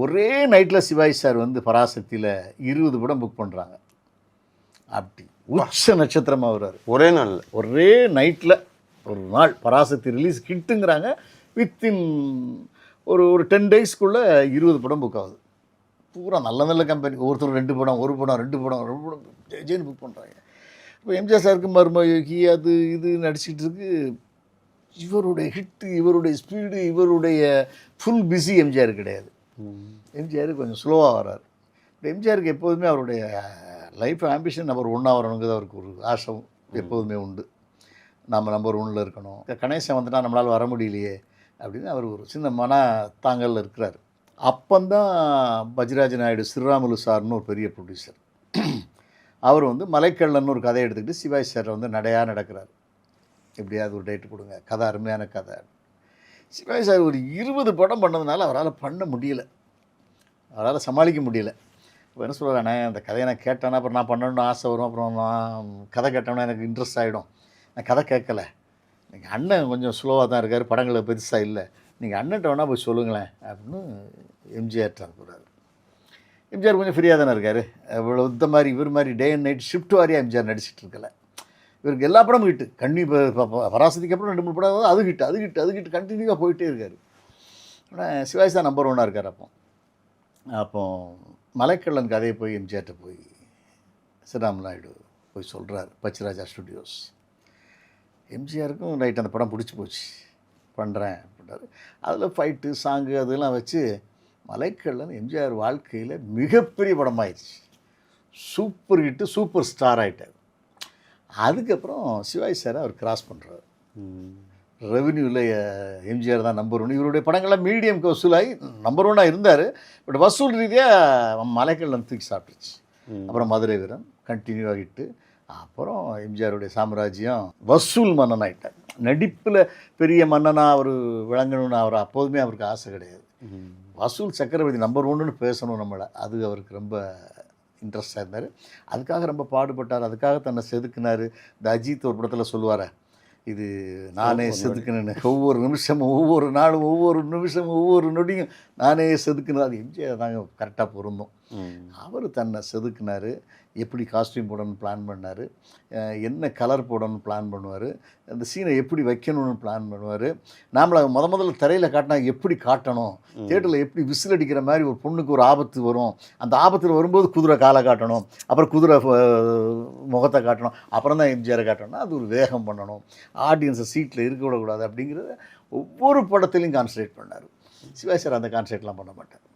ஒரே நைட்டில் சிவாஜி சார் வந்து பராசக்தியில் 20 படம் புக் பண்ணுறாங்க. அப்படி உச்ச நட்சத்திரமாக வருவார். ஒரே நாளில், ஒரே நைட்டில் ஒரு நாள் பராசக்தி ரிலீஸ் கிட்டுங்கிறாங்க. வித்தின் ஒரு 10 டேஸ்க்குள்ளே 20 படம் புக் ஆகுது. பூரா நல்ல நல்ல கம்பெனி, ஒருத்தர் 2 படம், 1 படம், 2 படம், 2 படம் ஜெயின்னு புக் பண்ணுறாங்க. இப்போ எம்ஜிஆர் சாருக்கு மர்மயோகி அது இது நடிச்சிட்டு இருக்கு. இவருடைய ஹிட்டு, இவருடைய ஸ்பீடு, இவருடைய ஃபுல் பிஸி எம்ஜிஆர் கிடையாது. எம்ஜிஆர் கொஞ்சம் ஸ்லோவாக வர்றார். இப்போ எம்ஜிஆருக்கு எப்போதுமே அவருடைய லைஃப் ஆம்பிஷன் நம்பர் 1 வரணுங்கிறது அவருக்கு ஒரு ஆசை எப்போதுமே உண்டு. நம்ம நம்பர் 1 இருக்கணும். கணேசன் வந்துட்டால் நம்மளால் வர முடியலையே அப்படின்னு அவர் ஒரு சின்ன மன தாங்கல் இருக்கிறார். அப்போந்தான் பஜ்ராஜ நாயுடு ஸ்ரீராமுலு சார்னு ஒரு பெரிய ப்ரொடியூசர், அவர் வந்து மலைக்கள்ளன்னு ஒரு கதையை எடுத்துக்கிட்டு சிவாஜி சார் வந்து நடையாக நடக்கிறார். எப்படியாவது ஒரு டேட்டு கொடுங்க, கதை அருமையான கதை. சிவாஜி சார் ஒரு 20 படம் பண்ணதுனால அவரால் பண்ண முடியல, அவரால் சமாளிக்க முடியல. இப்போ என்ன சொல்கிறானே, அந்த கதையை நான் கேட்டேன்னா அப்புறம் நான் பண்ணணும்னு ஆசை வரும், அப்புறம் நான் கதை கேட்டோன்னா எனக்கு இன்ட்ரெஸ்ட் ஆகிடும். நான் கதை கேட்கல, நீங்கள் அண்ணன் கொஞ்சம் ஸ்லோவாக தான் இருக்கார், படங்களை பெருசாக இல்லை, நீங்கள் அண்ணன்ட்ட வேணால் போய் சொல்லுங்களேன் அப்படின்னு எம்ஜிஆர்ட்ட அனுப்புகிறாரு. எம்ஜிஆர் கொஞ்சம் ஃப்ரீயாக தானே இருக்கார். இவ்வளோ இந்த மாதிரி இவர் மாதிரி டே அண்ட் நைட் ஷிஃப்ட் வாரியாக எம்ஜிஆர் நடிச்சிட்டு இருக்கல. இவருக்கு எல்லா படமும் ஹிட்டு. பராசக்திக்கு அப்புறம் 2-3 படம் அது ஹிட்டு, அது ஹிட்டு, அது ஹிட்டு, கண்டினியூவாக போயிட்டே இருக்கார். ஆனால் சிவாஜி தான் நம்பர் 1 இருக்கார். அப்போ மலைக்கள்ளன் கதையை போய் எம்ஜிஆர்ட்ட போய் ஸ்ரீராம் நாயுடு போய் சொல்கிறார், பச்சராஜா ஸ்டுடியோஸ். எம்ஜிஆருக்கும் ரைட் அந்த படம் பிடிச்சி போச்சு, பண்ணுறேன் அப்படின்றாரு. அதில் ஃபைட்டு சாங்கு அதெல்லாம் வச்சு மலைக்கள்ளன் எம்ஜிஆர் வாழ்க்கையில் மிகப்பெரிய படமாகிடுச்சு. சூப்பர் ஹிட்டு, சூப்பர் ஸ்டார் ஆகிட்டார். அதுக்கப்புறம் சிவாஜி சாரை அவர் கிராஸ் பண்ணுறாரு. ரெவென்யூவில் எம்ஜிஆர் தான் நம்பர் 1. இவருடைய படங்கள்லாம் மீடியம்க்கு வசூலாகி நம்பர் 1 இருந்தார். பட் வசூல் ரீதியாக மலைக்கள்ளன் தூக்கி சாப்பிட்டுச்சு. அப்புறம் மதுரை வீரன் கண்டினியூ ஆகிட்டு, அப்புறம் எம்ஜிஆருடைய சாம்ராஜ்யம் வசூல் மன்னன் ஆகிட்டார். நடிப்பில் பெரிய மன்னனாக அவர் விளங்கணும்னு அவர் அப்போதுமே அவருக்கு ஆசை கிடையாது. வசூல் சக்கரவர்த்தி நம்பர் 1ன்னு பேசணும் நம்மளை, அது அவருக்கு ரொம்ப இன்ட்ரெஸ்டாக இருந்தார். அதுக்காக ரொம்ப பாடுபட்டார், அதுக்காக தன்னை செதுக்கினார். இந்த அஜித் ஒரு படத்தில் சொல்லுவார், இது நானே செதுக்கினேன்னு. ஒவ்வொரு நிமிஷமும், ஒவ்வொரு நாளும், ஒவ்வொரு நிமிஷமும், ஒவ்வொரு நொடியும் நானே செதுக்கினார். அது எம்ஜிஆர் தாங்க கரெக்டாக பொருந்தும். அவர் தன்னை செதுக்கினார். எப்படி காஸ்டியூம் போடணும்னு பிளான் பண்ணார், என்ன கலர் போடணும்னு பிளான் பண்ணுவார், அந்த சீனை எப்படி வைக்கணும்னு பிளான் பண்ணுவார். நாமளை முதல்ல திரையில் காட்டினா எப்படி காட்டணும், தியேட்டரில் எப்படி விசில் அடிக்கிற மாதிரி ஒரு பொண்ணுக்கு ஒரு ஆபத்து வரும், அந்த ஆபத்தில் வரும்போது குதிரை காலை காட்டணும், அப்புறம் குதிரை முகத்தை காட்டணும், அப்புறம் தான் எம்ஜிஆரை காட்டணும். அது ஒரு வேகம் பண்ணணும், ஆடியன்ஸை சீட்டில் இருக்க விடக்கூடாது அப்படிங்கிறத ஒவ்வொரு படத்துலையும் கான்சன்ட்ரேட் பண்ணார். சிவாஜி சார் அந்த கான்சன்ட்ரேட்லாம் பண்ண மாட்டார்.